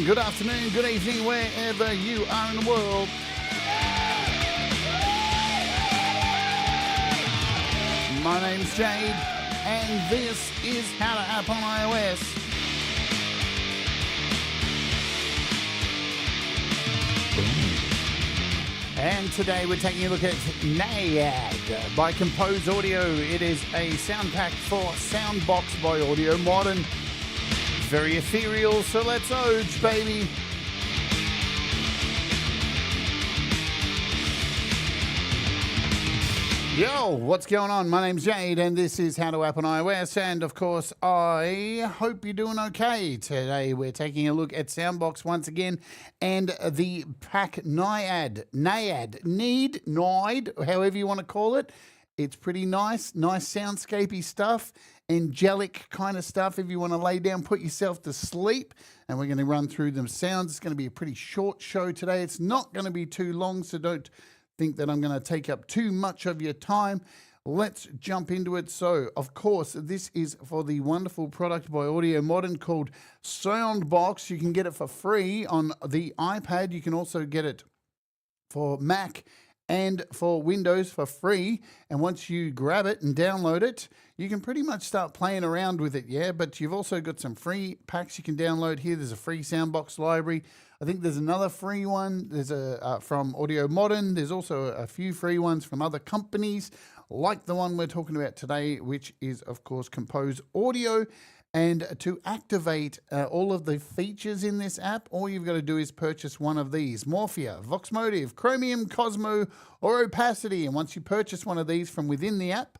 morning, good afternoon, good evening, wherever you are in the world. My name's Jade, and this is How to App on iOS. And today we're taking a look at Naiad by Kompose Audio. It is a sound pack for SoundBox by Audio Modern. Very ethereal, so let's oge, baby. Yo, what's going on? My name's Jade, and this is How to App on iOS. And of course, I hope you're doing okay. Today, we're taking a look at SoundBox once again, and the pack Naiad, however you want to call it. It's pretty nice soundscapey stuff, angelic kind of stuff. If you want to lay down, put yourself to sleep, and we're going to run through them sounds. It's going to be a pretty short show today. It's not going to be too long, so don't think that I'm going to take up too much of your time. Let's jump into it. So, of course, this is for the wonderful product by Audio Modern called SoundBox. You can get it for free on the iPad. You can also get it for Mac and for Windows for free. And once you grab it and download it, you can pretty much start playing around with it, yeah? But you've also got some free packs you can download here. There's a free SoundBox library. I think there's another free one. There's a from Audio Modern. There's also a few free ones from other companies, like the one we're talking about today, which is, of course, Kompose Audio. And to activate all of the features in this app, all you've got to do is purchase one of these: Morphia, Voxmotive, Chromium, Cosmo, or Opacity. And once you purchase one of these from within the app,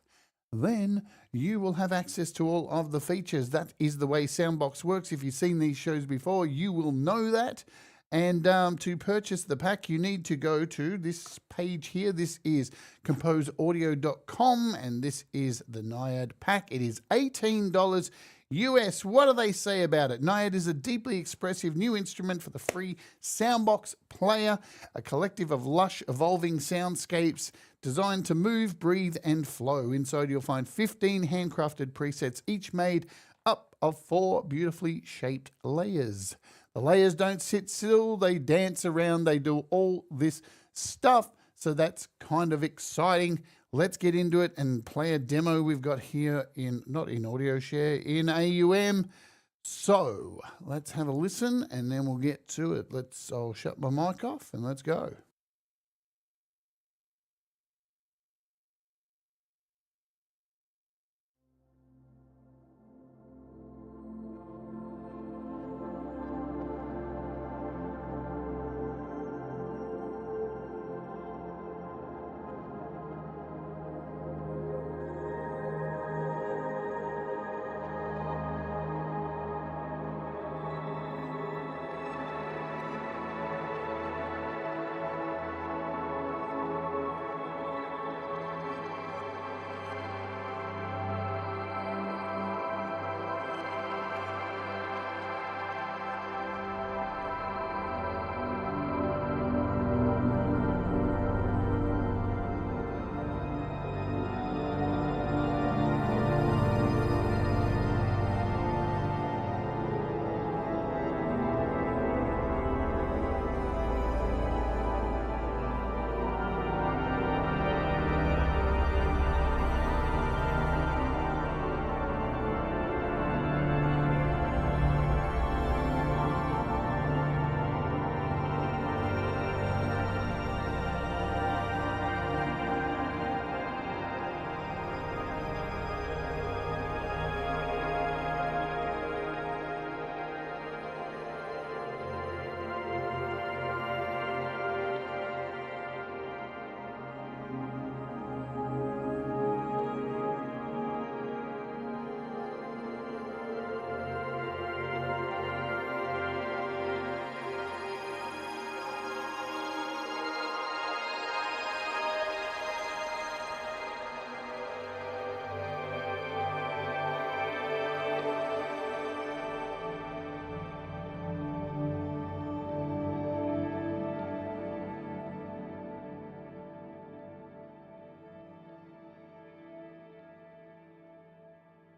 then you will have access to all of the features. That is the way SoundBox works. If you've seen these shows before, you will know that. And to purchase the pack, you need to go to this page here. This is composeaudio.com, and this is the Naiad pack. It is $18 US. What do they say about it? Naiad is a deeply expressive new instrument for the free SoundBox player, a collective of lush, evolving soundscapes designed to move, breathe, and flow. Inside, you'll find 15 handcrafted presets, each made up of 4 beautifully shaped layers. The layers don't sit still, they dance around, they do all this stuff. So that's kind of exciting. Let's get into it and play a demo we've got here not in Audio Share, in AUM. So let's have a listen and then we'll get to it. I'll shut my mic off and let's go.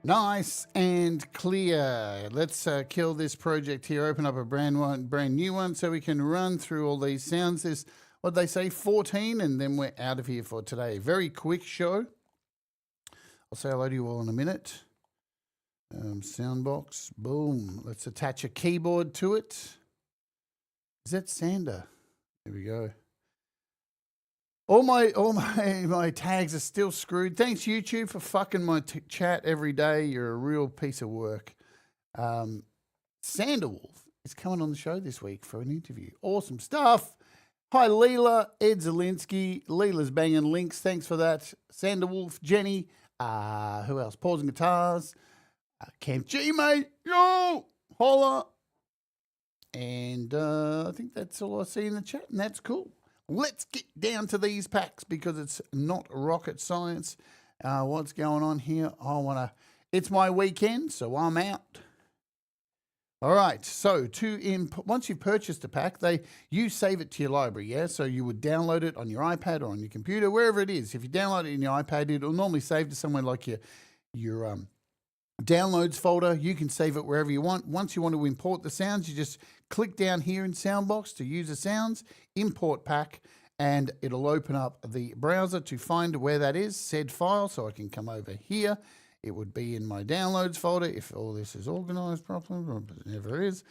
Nice and clear. Let's kill this project here. Open up a brand new one so we can run through all these sounds. There's, what they say, 14, and then we're out of here for today. Very quick show. I'll say hello to you all in a minute. SoundBox, boom. Let's attach a keyboard to it. Is that Sander? There we go. All my tags are still screwed. Thanks, YouTube, for fucking my chat every day. You're a real piece of work. Sanderwolf is coming on the show this week for an interview. Awesome stuff. Hi, Leela, Ed Zielinski. Leela's banging links. Thanks for that. Sanderwolf, Jenny. Who else? Paws and Guitars. Camp G, mate. Yo, holla. And I think that's all I see in the chat, and that's cool. Let's get down to these packs because it's not rocket science. What's going on here? It's my weekend, so I'm out. All right, so once you've purchased a pack, you save it to your library, yeah? So you would download it on your iPad or on your computer, wherever it is. If you download it in your iPad, it'll normally save to somewhere like your downloads folder. You can save it wherever you want. Once you want to import the sounds, you just click down here in SoundBox to use the sounds, import pack, and it'll open up the browser to find where that is, said file, so I can come over here. It would be in my downloads folder if all this is organized properly, but it never is.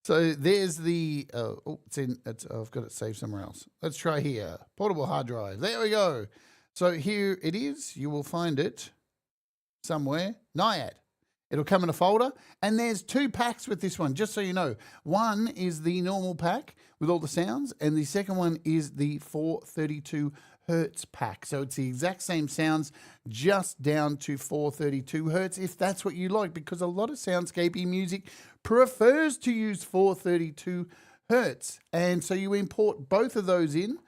So there's the, I've got it saved somewhere else. Let's try here, portable hard drive. There we go. So here it is. You will find it somewhere, Naiad. It'll come in a folder, and there's 2 packs with this one, just so you know. One is the normal pack with all the sounds, and the second one is the 432 hertz pack. So it's the exact same sounds, just down to 432 hertz, if that's what you like, because a lot of soundscapey music prefers to use 432 hertz. And so you import both of those in,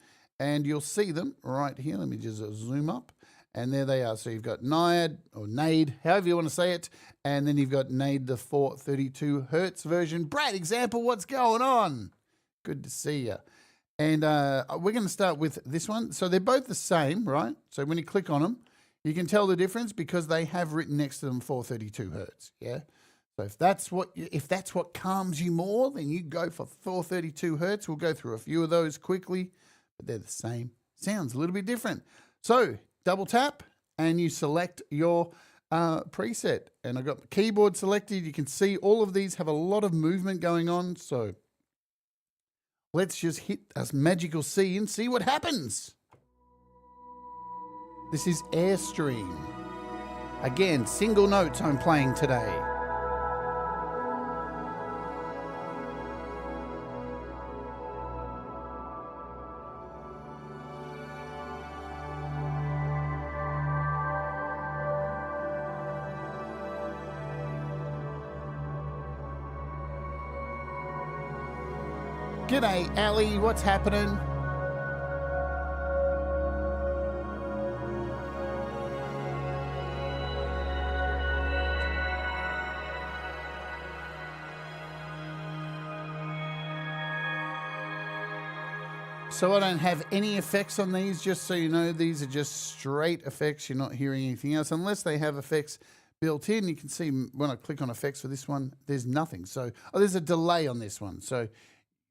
and you'll see them right here. Let me just zoom up. And there they are. So you've got Naiad, or Jade, however you want to say it. And then you've got Jade, the 432 hertz version. Brad, example, what's going on? Good to see you. And we're going to start with this one. So they're both the same, right? So when you click on them, you can tell the difference because they have written next to them 432 hertz, yeah? So if that's what calms you more, then you go for 432 hertz. We'll go through a few of those quickly, but they're the same. Sounds a little bit different. So double tap and you select your preset. And I've got the keyboard selected. You can see all of these have a lot of movement going on. So let's just hit a magical C and see what happens. This is Airstream. Again, single notes I'm playing today. G'day, Ali. What's happening? So I don't have any effects on these, just so you know. These are just straight effects. You're not hearing anything else unless they have effects built in. You can see when I click on effects for this one, there's nothing. So there's a delay on this one. So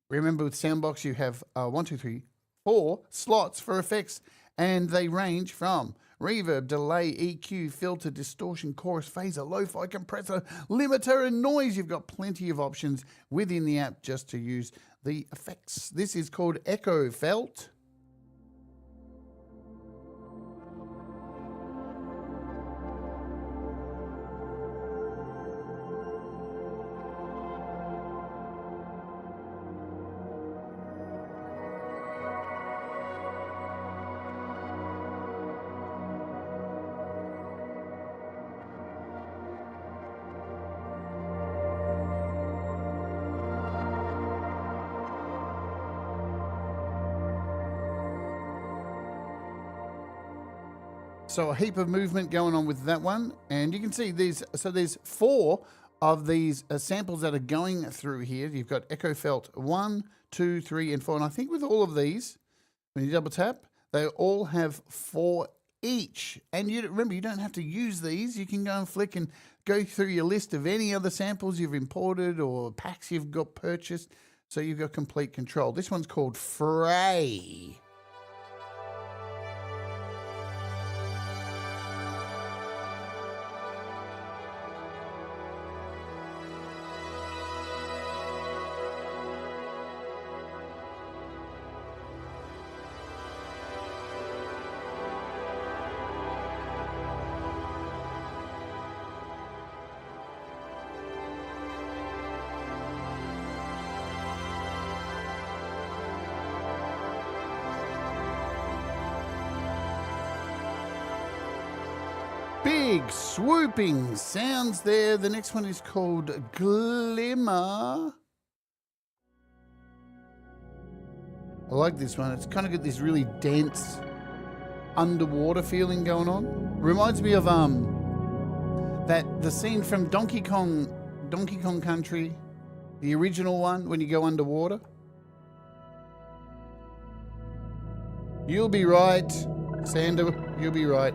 remember, with SoundBox, you have 4 slots for effects, and they range from reverb, delay, EQ, filter, distortion, chorus, phaser, lo-fi, compressor, limiter, and noise. You've got plenty of options within the app just to use the effects. This is called Echo Felt. So a heap of movement going on with that one. And you can see these. So there's 4 of these samples that are going through here. You've got Echo Felt 1, 2, 3, and 4. And I think with all of these, when you double tap, they all have 4 each. And you remember, you don't have to use these. You can go and flick and go through your list of any other samples you've imported or packs you've got purchased. So you've got complete control. This one's called Fray. Big swooping sounds there. The next one is called Glimmer. I like this one. It's kind of got this really dense underwater feeling going on. Reminds me of the scene from Donkey Kong Country, the original one, when you go underwater. You'll be right, Sander. You'll be right.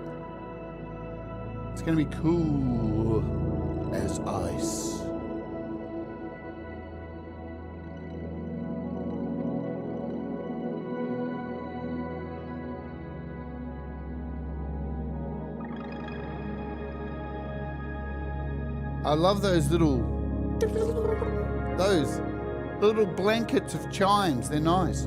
It's going to be cool as ice. I love those little blankets of chimes. They're nice.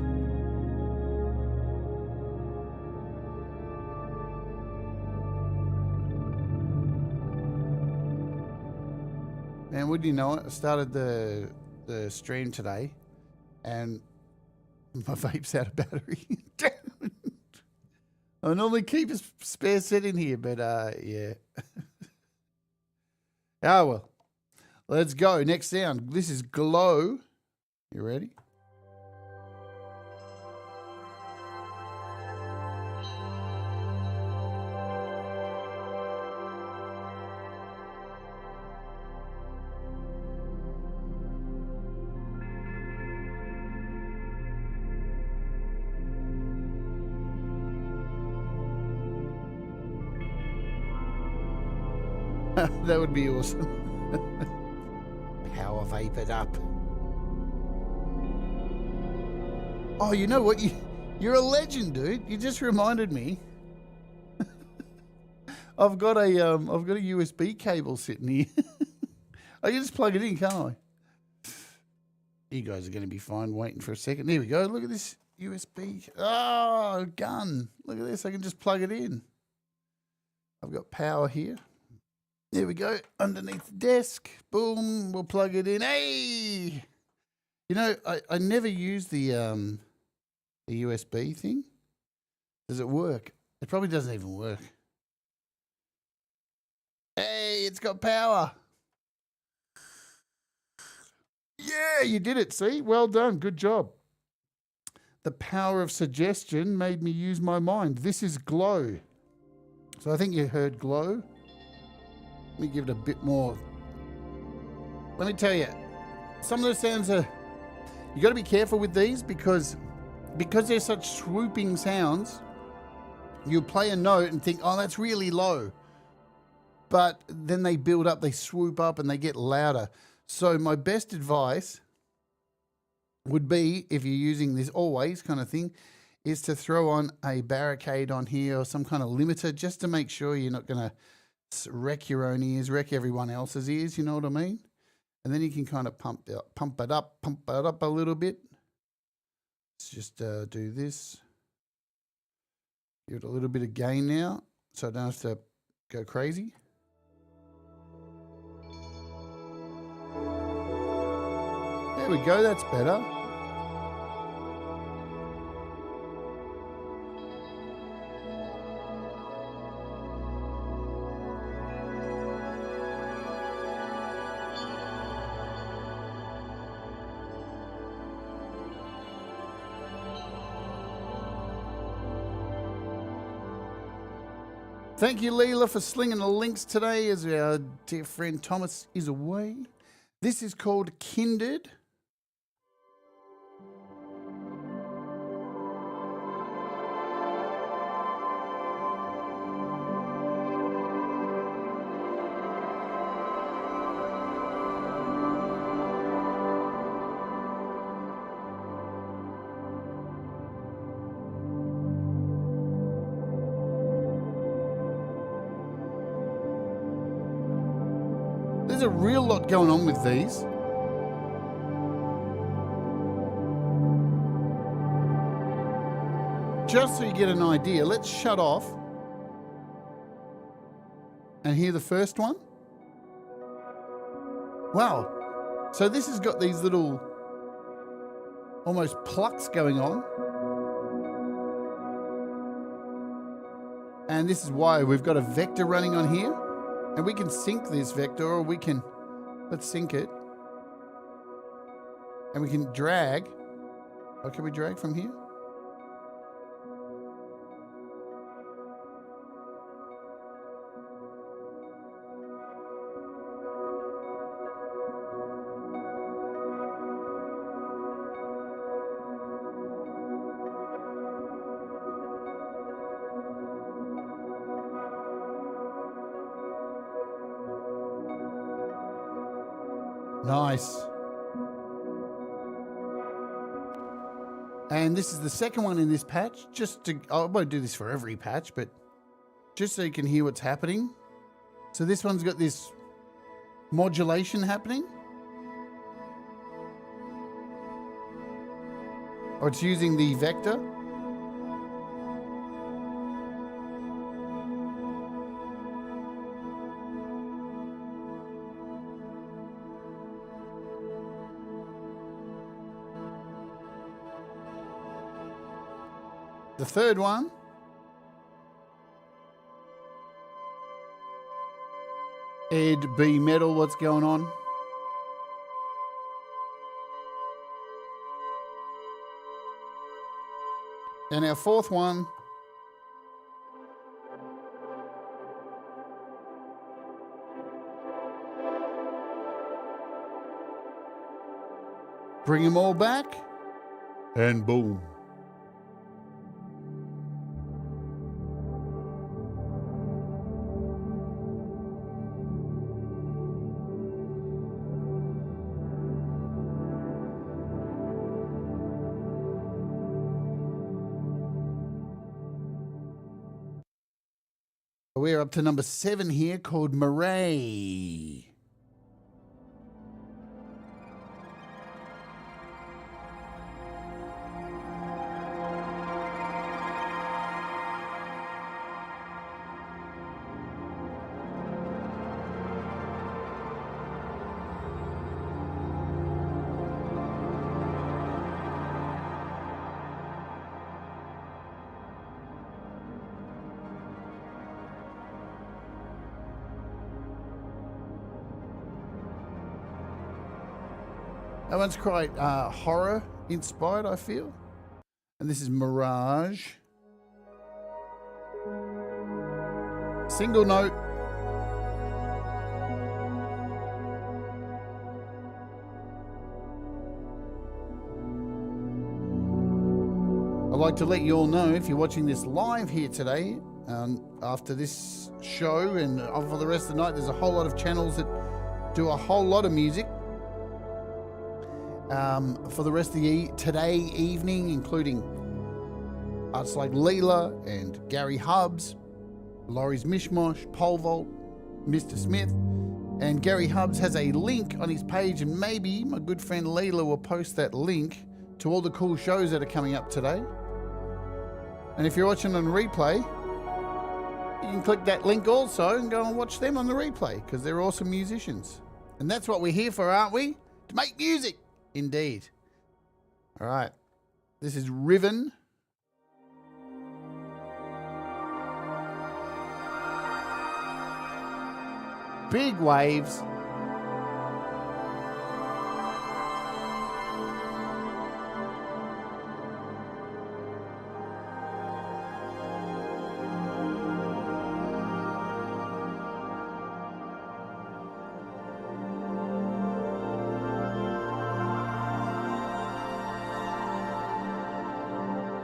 Man, wouldn't you know it? I started the stream today, and my vape's out of battery. I normally keep a spare set in here, but yeah. Oh well. Let's go. Next sound. This is Glow. You ready? That would be awesome. Power vape it up. Oh, you know what? You're a legend, dude. You just reminded me. I've got a USB cable sitting here. I can just plug it in, can't I? You guys are going to be fine waiting for a second. There we go. Look at this USB. Oh, gun. Look at this. I can just plug it in. I've got power here. There we go, underneath the desk. Boom, we'll plug it in. Hey! You know, I never use the USB thing. Does it work? It probably doesn't even work. Hey, it's got power. Yeah, you did it, see? Well done, good job. The power of suggestion made me use my mind. This is Glow. So I think you heard Glow. Let me give it a bit more. Let me tell you, some of the sounds are, you got to be careful with these because they're such swooping sounds. You'll play a note and think, oh, that's really low. But then they build up, they swoop up and they get louder. So my best advice would be, if you're using this always kind of thing, is to throw on a barricade on here or some kind of limiter just to make sure you're not going to wreck your own ears, wreck everyone else's ears, you know what I mean? And then you can kind of pump it up a little bit. Let's just do this. Give it a little bit of gain now, so I don't have to go crazy. There we go, that's better. Thank you, Leela, for slinging the links today as our dear friend Thomas is away. This is called Kindred. a real lot going on with these. Just so you get an idea, let's shut off and hear the first one. Wow. So this has got these little almost plucks going on. And this is why we've got a vector running on here. And we can sync this vector, or we can, let's sync it. And we can drag. Oh, can we drag from here? Nice. And this is the second one in this patch. I won't do this for every patch, but just so you can hear what's happening. So this one's got this modulation happening. Or it's using the vector. The third one Ed B metal, what's going on? And our fourth one bring them all back and boom. We're up to number 7 here, called Murray. That one's quite horror inspired, I feel. And this is Mirage. Single note. I'd like to let you all know, if you're watching this live here today, after this show and for the rest of the night, there's a whole lot of channels that do a whole lot of music. For the rest of the today evening, including artists like Leela and Gary Hubbs, Laurie's Mishmosh, Pole Vault, Mr. Smith, and Gary Hubbs has a link on his page, and maybe my good friend Leela will post that link to all the cool shows that are coming up today. And if you're watching on replay, you can click that link also and go and watch them on the replay, because they're awesome musicians. And that's what we're here for, aren't we? To make music. Indeed. All right. This is Riven. Big waves.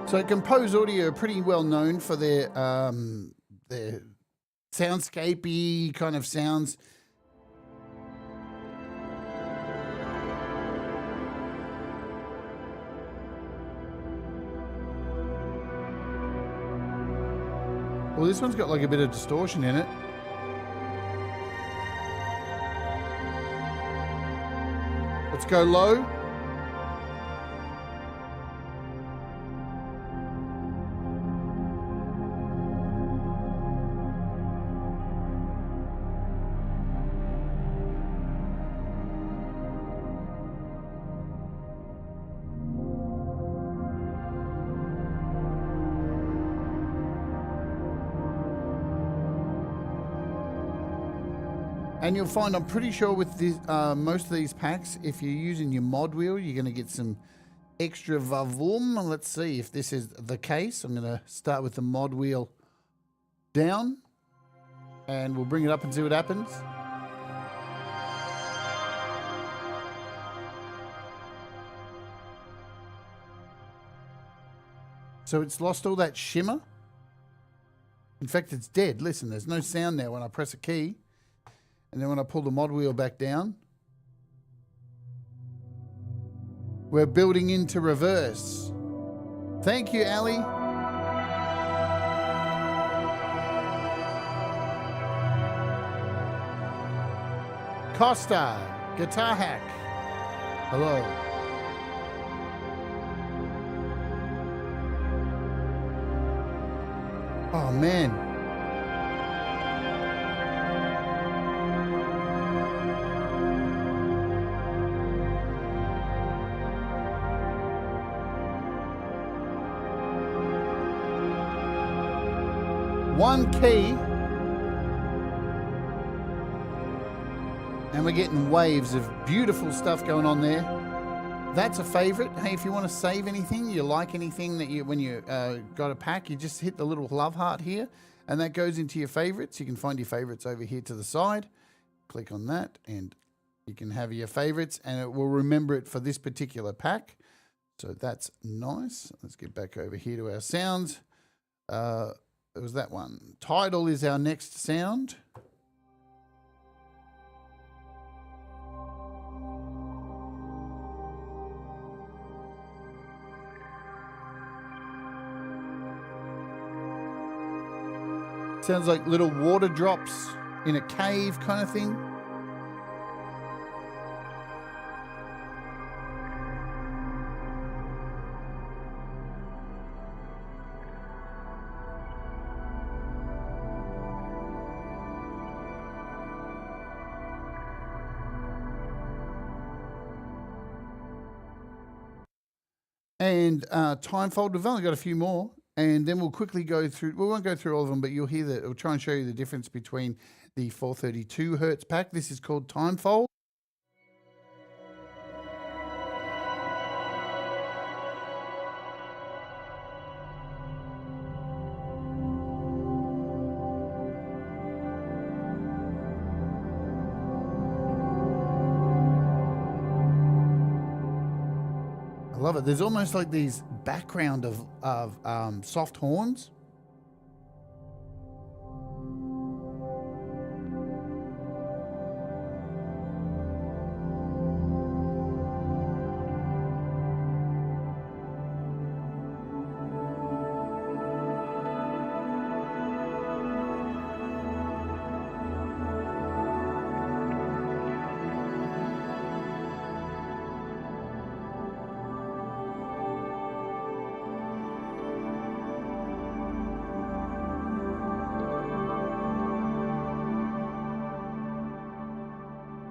So Kompose Audio are pretty well known for their soundscapey kind of sounds. Well, this one's got like a bit of distortion in it. go low. And you'll find, I'm pretty sure with this, most of these packs, if you're using your mod wheel, you're going to get some extra vavoom. Let's see if this is the case. I'm going to start with the mod wheel down, and we'll bring it up and see what happens. So it's lost all that shimmer. In fact, it's dead. Listen, there's no sound now when I press a key. And then when I pull the mod wheel back down, we're building into reverse. Thank you, Ali. Costa, Guitar Hack. Hello. Oh, man. One key, and we're getting waves of beautiful stuff going on there. That's a favorite. Hey, if you want to save anything, you like anything that you, when you got a pack, you just hit the little love heart here, and that goes into your favorites. You can find your favorites over here to the side. Click on that, and you can have your favorites, and it will remember it for this particular pack. So that's nice. Let's get back over here to our sounds. It was that one. Tidal is our next sound. Sounds like little water drops in a cave kind of thing. And Timefold, we've only got a few more, and then we'll quickly go through, we won't go through all of them, but you'll hear that, we'll try and show you the difference between the 432 Hertz pack. This is called Timefold. I love it. There's almost like these background of soft horns.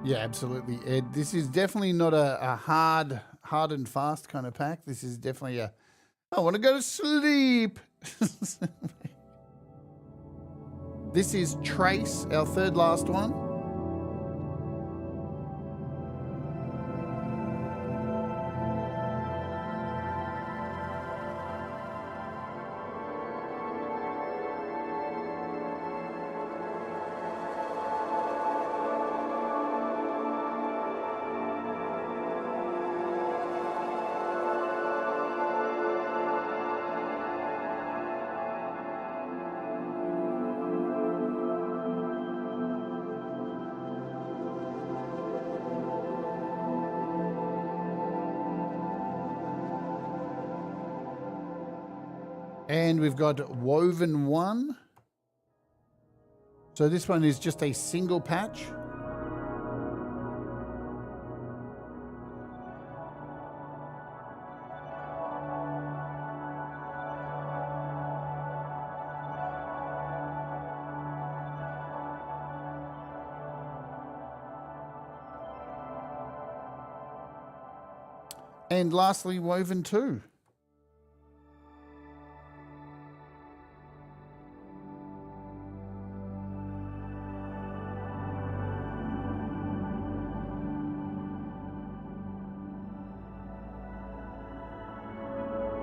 Yeah, absolutely, Ed. This is definitely not a hard and fast kind of pack. This is definitely a, I want to go to sleep. This is Trace, our third last one. And we've got Woven 1. So this one is just a single patch. And lastly, Woven 2.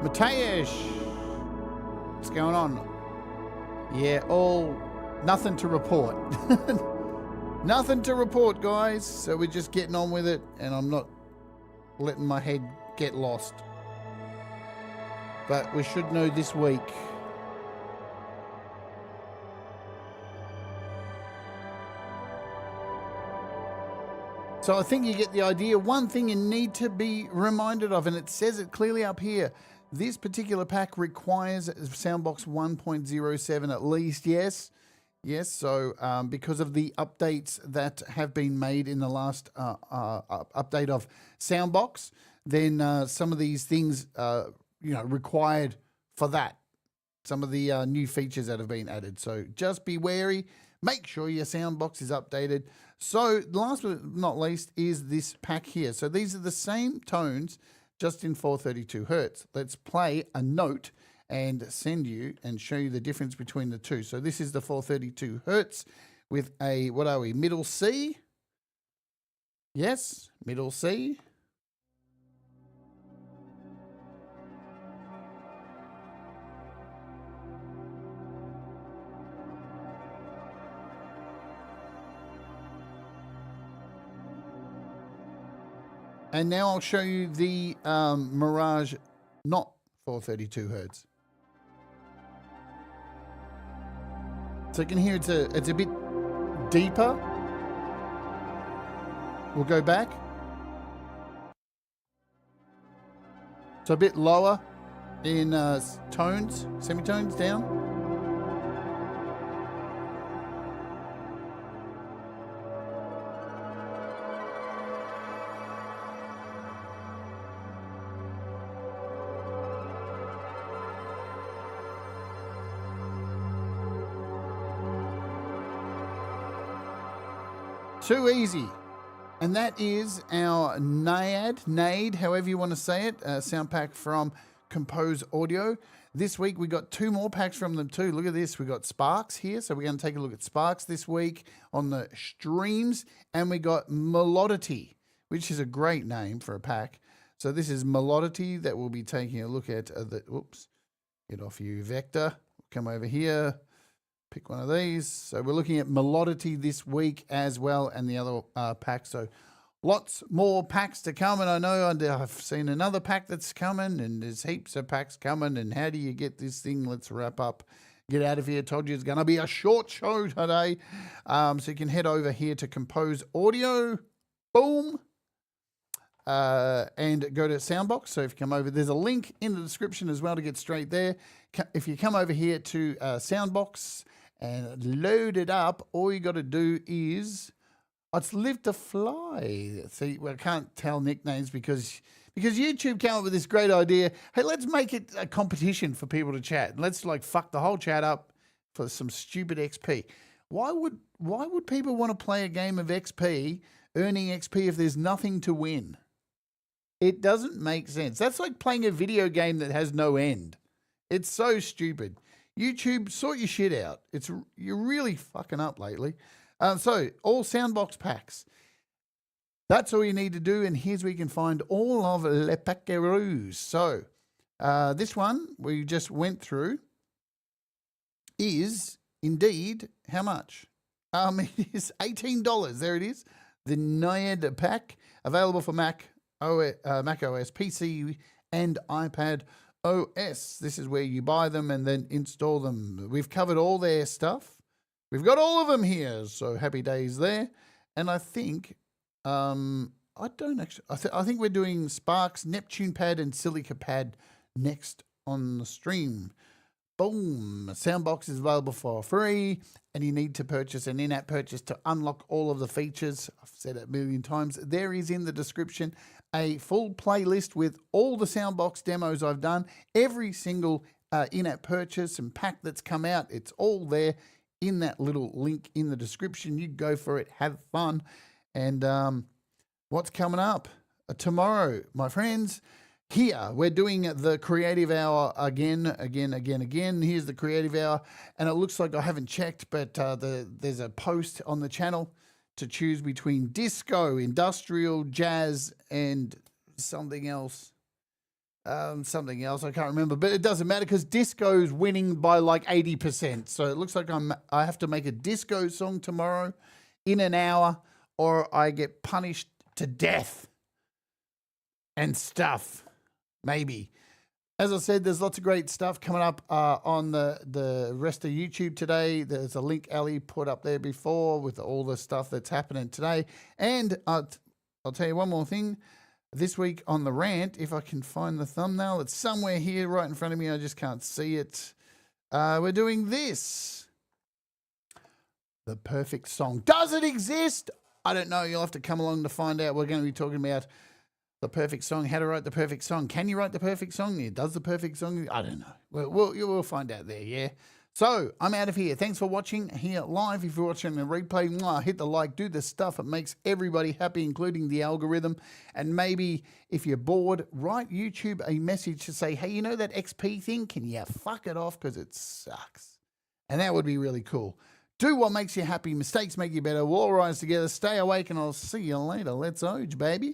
Mateus, what's going on? Yeah, nothing to report. Nothing to report, guys. So we're just getting on with it, and I'm not letting my head get lost. But we should know this week. So I think you get the idea. One thing you need to be reminded of, and it says it clearly up here, this particular pack requires SoundBox 1.07 at least, yes. Yes, so because of the updates that have been made in the last update of SoundBox, then some of these things, required for that. Some of the new features that have been added. So just be wary. Make sure your SoundBox is updated. So last but not least is this pack here. So these are the same tones, just in 432 hertz. Let's play a note and send you and show you the difference between the two. So this is the 432 hertz with a, what are we, middle C? Yes, middle C. And now I'll show you the Mirage, not 432 hertz. So you can hear it's a bit deeper. We'll go back. So a bit lower in tones, semitones down. Too easy. And that is our Naiad, however you want to say it, sound pack from Kompose Audio. This week we got two more packs from them too. Look at this. We got Sparks here. So we're going to take a look at Sparks this week on the streams. And we got Melodity, which is a great name for a pack. So this is Melodity that we'll be taking a look at. Whoops. Get off you, Vector. Come over here. Pick one of these. So we're looking at Melodity this week as well, and the other pack. So lots more packs to come, and I know I've seen another pack that's coming, and there's heaps of packs coming. And how do you get this thing? Let's wrap up. Get out of here. Told you it's going to be a short show today. So you can head over here to Kompose Audio. Boom. And go to SoundBox. So if you come over, there's a link in the description as well to get straight there. If you come over here to SoundBox and load it up, all you got to do is, it's Live to Fly. See, well, I can't tell nicknames because YouTube came up with this great idea. Hey, let's make it a competition for people to chat. Let's like fuck the whole chat up for some stupid XP. Why would people want to play a game of XP, earning XP, if there's nothing to win? It doesn't make sense. That's like playing a video game that has no end. It's so stupid. YouTube, sort your shit out. You're really fucking up lately. So all SoundBox packs. That's all you need to do. And here's where you can find all of Le Packeroos. So this one we just went through is indeed how much? It is $18. There it is. The Naiad pack, available for Mac OS, PC, and iPad OS. This is where you buy them and then install them. We've covered all their stuff. We've got all of them here, so happy days there. And I think, I think we're doing Sparks, Neptune Pad, and Silica Pad next on the stream. Boom. SoundBox is available for free, and you need to purchase an in-app purchase to unlock all of the features. I've said it a million times. There is in the description a full playlist with all the SoundBox demos I've done, every single in-app purchase and pack that's come out. It's all there in that little link in the description. You go for it, have fun. And what's coming up? tomorrow, my friends. Here, we're doing the creative hour again. Here's the creative hour. And it looks like I haven't checked, but there's a post on the channel to choose between disco, industrial, jazz, and something else. I can't remember, but it doesn't matter because disco's winning by like 80%. So it looks like I have to make a disco song tomorrow in an hour, or I get punished to death and stuff. Maybe. As I said, there's lots of great stuff coming up on the rest of YouTube today. There's a link Ali put up there before with all the stuff that's happening today. And I'll tell you one more thing. This week on the rant, if I can find the thumbnail, it's somewhere here right in front of me. I just can't see it. We're doing this. The perfect song. Does it exist? I don't know. You'll have to come along to find out. We're going to be talking about the perfect song, how to write the perfect song. Can you write the perfect song? Yeah, does the perfect song? I don't know. We'll find out there, yeah? So, I'm out of here. Thanks for watching here live. If you're watching the replay, hit the like, do the stuff. It makes everybody happy, including the algorithm. And maybe if you're bored, write YouTube a message to say, hey, you know that XP thing? Can you fuck it off? Because it sucks. And that would be really cool. Do what makes you happy. Mistakes make you better. We'll all rise together. Stay awake, and I'll see you later. Let's Oge, baby.